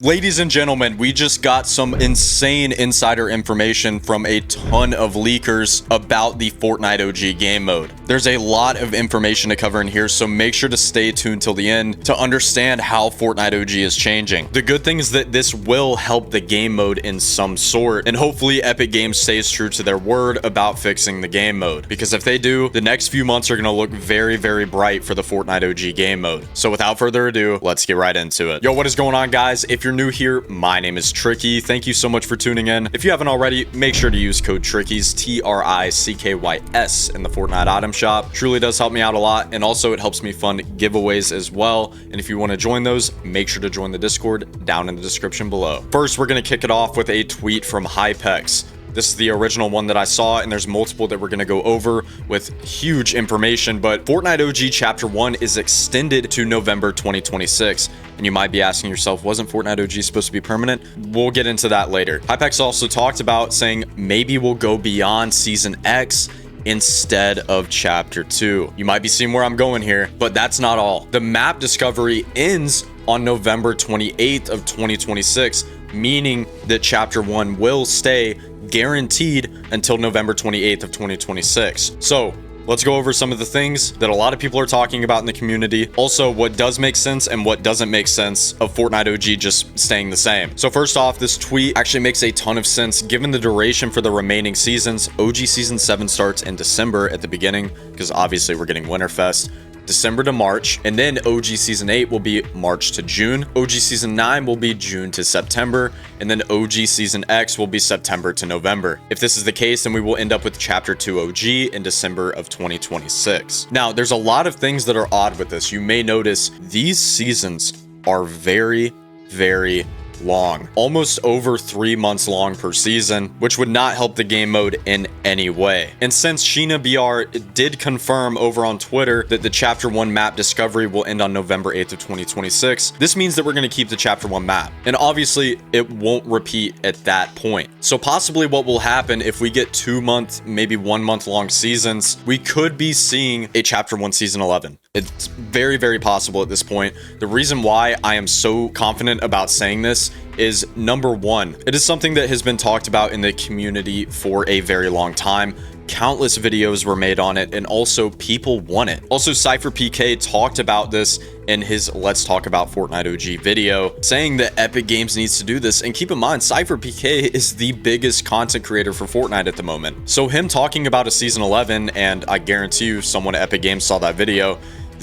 Ladies and gentlemen, we just got some insane insider information from a ton of leakers about the Fortnite OG game mode. There's a lot of information to cover in here, so make sure to stay tuned till the end to understand how Fortnite OG is changing. The good thing is that this will help the game mode in some sort, and hopefully Epic Games stays true to their word about fixing the game mode, because if they do, the next few months are going to look very, very bright for the Fortnite OG game mode. So without further ado, let's get right into it. Yo, what is going on, guys? If you're new here, my name is Tricky. Thank you so much for tuning in. If you haven't already, make sure to use code TRICKYS, TRICKYS, in the Fortnite item shop. Truly does help me out a lot, and also it helps me fund giveaways as well. And if you want to join those, make sure to join the Discord down in the description below. First, we're going to kick it off with a tweet from Hypex. This is the original one that I saw, and there's multiple that we're going to go over with huge information, but Fortnite OG Chapter 1 is extended to November 2026. And you might be asking yourself, wasn't Fortnite OG supposed to be permanent? We'll get into that later. Hypex also talked about saying maybe we'll go beyond Season X instead of Chapter 2. You might be seeing where I'm going here, but that's not all. The map discovery ends on November 28th of 2026, meaning that Chapter 1 will stay guaranteed until November 28th of 2026. So let's go over some of the things that a lot of people are talking about in the community. Also, what does make sense and what doesn't make sense of Fortnite OG just staying the same. So first off, this tweet actually makes a ton of sense given the duration for the remaining seasons. OG Season 7 starts in December at the beginning, because obviously we're getting Winterfest. December to March, and then OG Season 8 will be March to June. OG Season 9 will be June to September, and then OG Season X will be September to November. If this is the case, then we will end up with Chapter 2 OG in December of 2026. Now, there's a lot of things that are odd with this. You may notice these seasons are very, very long, almost over 3 months long per season, which would not help the game mode in any way. And since Sheena BR did confirm over on Twitter that the Chapter 1 map discovery will end on November 8th of 2026, this means that we're going to keep the Chapter 1 map. And obviously, it won't repeat at that point. So possibly what will happen if we get 2 month, maybe 1 month long seasons, we could be seeing a Chapter 1 Season 11. It's very, very possible at this point. The reason why I am so confident about saying this is, number one, it is something that has been talked about in the community for a very long time. Countless videos were made on it, and also people want it. Also, Cypher PK talked about this in his Let's Talk About Fortnite OG video, saying that Epic Games needs to do this. And keep in mind, Cypher PK is the biggest content creator for Fortnite at the moment. So him talking about a Season 11, and I guarantee you someone at Epic Games saw that video,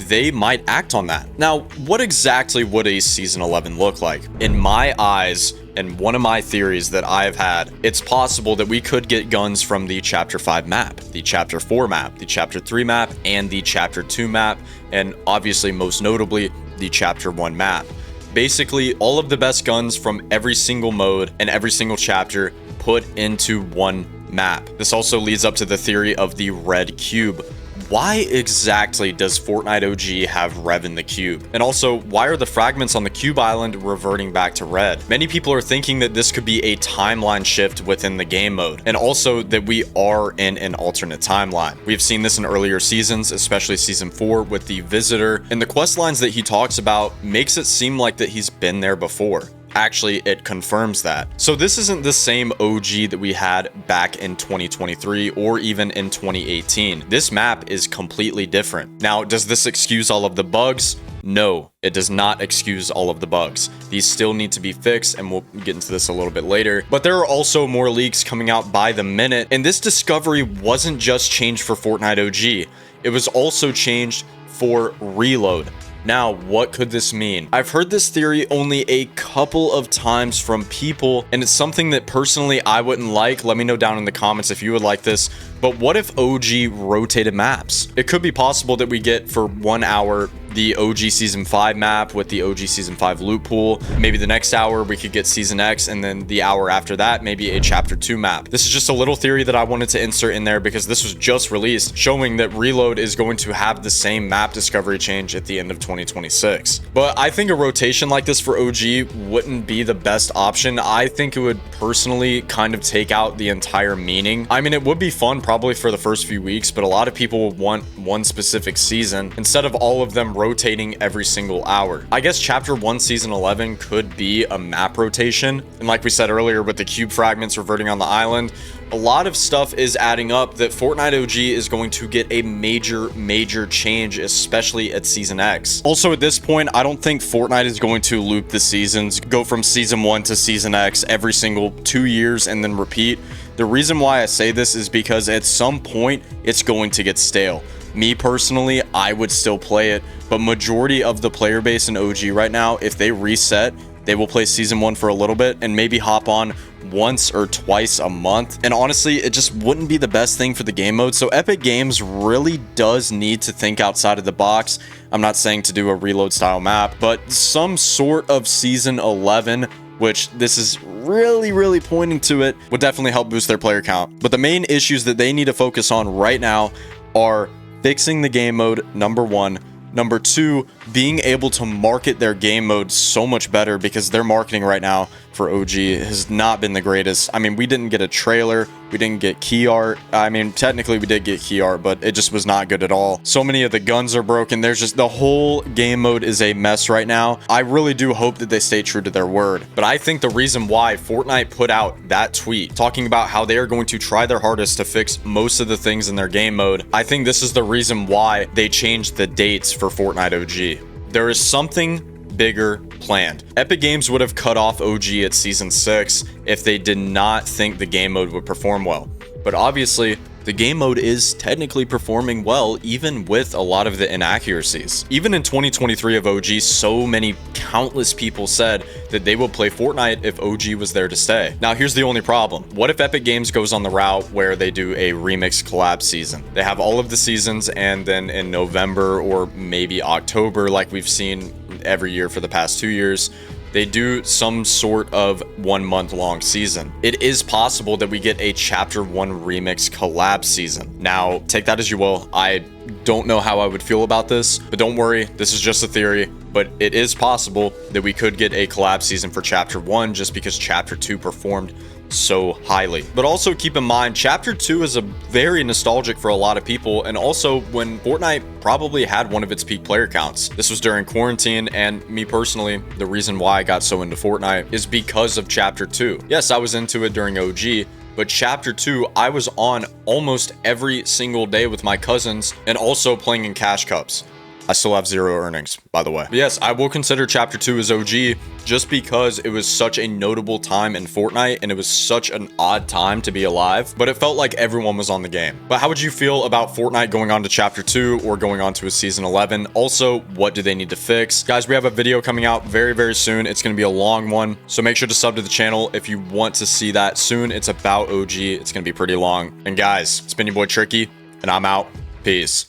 they might act on that. Now, what exactly would a Season 11 look like? In my eyes, and one of my theories that I have had, it's possible that we could get guns from the Chapter 5 map, the Chapter 4 map, the Chapter 3 map, and the Chapter 2 map, and obviously, most notably, the Chapter 1 map. Basically, all of the best guns from every single mode and every single chapter put into one map. This also leads up to the theory of the red cube. Why exactly does Fortnite OG have Rev in the cube? And also, why are the fragments on the cube island reverting back to red? Many people are thinking that this could be a timeline shift within the game mode, and also that we are in an alternate timeline. We've seen this in earlier seasons, especially Season 4 with the Visitor, and the quest lines that he talks about makes it seem like that he's been there before. Actually, it confirms that. So this isn't the same OG that we had back in 2023 or even in 2018. This map is completely different. Now, does this excuse all of the bugs? No, it does not excuse all of the bugs. These still need to be fixed, and we'll get into this a little bit later. But there are also more leaks coming out by the minute, and this discovery wasn't just changed for Fortnite OG. It was also changed for Reload. Now, what could this mean? I've heard this theory only a couple of times from people, and it's something that personally I wouldn't like. Let me know down in the comments if you would like this. But what if OG rotated maps? It could be possible that we get for 1 hour the OG Season 5 map with the OG Season 5 loot pool. Maybe the next hour we could get Season X, and then the hour after that, maybe a Chapter 2 map. This is just a little theory that I wanted to insert in there because this was just released, showing that Reload is going to have the same map discovery change at the end of 2026. But I think a rotation like this for OG wouldn't be the best option. I think it would personally kind of take out the entire meaning. I mean, it would be fun probably for the first few weeks, but a lot of people will want one specific season instead of all of them rotating rotating every single hour. I guess chapter 1 season 11 could be a map rotation, and like we said earlier with the cube fragments reverting on the island, a lot of stuff is adding up that Fortnite OG is going to get a major change, especially at Season X. Also, at this point, I don't think Fortnite is going to loop the seasons, go from Season 1 to Season X every single 2 years and then repeat. The reason why I say this is because at some point, it's going to get stale. Me personally, I would still play it, but majority of the player base in OG right now, if they reset, they will play Season 1 for a little bit and maybe hop on once or twice a month. And honestly, it just wouldn't be the best thing for the game mode. So Epic Games really does need to think outside of the box. I'm not saying to do a reload style map, but some sort of Season 11, which this is really pointing to it, would definitely help boost their player count. But the main issues that they need to focus on right now are fixing the game mode, number 1. Number 2, being able to market their game mode so much better, because their marketing right now for OG has not been the greatest. I mean, we didn't get a trailer, we didn't get key art. I mean, technically we did get key art, but it just was not good at all. So many of the guns are broken. There's just, the whole game mode is a mess right now. I really do hope that they stay true to their word. But I think the reason why Fortnite put out that tweet talking about how they are going to try their hardest to fix most of the things in their game mode, I think this is the reason why they changed the dates for Fortnite OG. There is something bigger planned. Epic Games would have cut off OG at Season 6 if they did not think the game mode would perform well. But obviously, the game mode is technically performing well, even with a lot of the inaccuracies. Even in 2023 of OG, so many countless people said that they would play Fortnite if OG was there to stay. Now, here's the only problem. What if Epic Games goes on the route where they do a remix collab season? They have all of the seasons, and then in November or maybe October, like we've seen every year for the past 2 years, they do some sort of 1 month long season. It is possible that we get a chapter 1 remix collab season. Now, take that as you will. I don't know how I would feel about this, but don't worry, this is just a theory. But it is possible that we could get a collab season for chapter 1 just because chapter 2 performed so highly. But also keep in mind, chapter 2 is a very nostalgic for a lot of people, and also when Fortnite probably had one of its peak player counts. This was during quarantine, and me personally, the reason why I got so into Fortnite is because of chapter 2. Yes, I was into it during OG, but chapter 2, I was on almost every single day with my cousins and also playing in cash cups. I still have 0 earnings, by the way. But yes, I will consider chapter 2 as OG just because it was such a notable time in Fortnite and it was such an odd time to be alive, but it felt like everyone was on the game. But how would you feel about Fortnite going on to chapter 2 or going on to a season 11? Also, what do they need to fix? Guys, we have a video coming out very soon. It's going to be a long one, so make sure to sub to the channel if you want to see that soon. It's about OG. It's going to be pretty long. And guys, it's been your boy Tricky, and I'm out. Peace.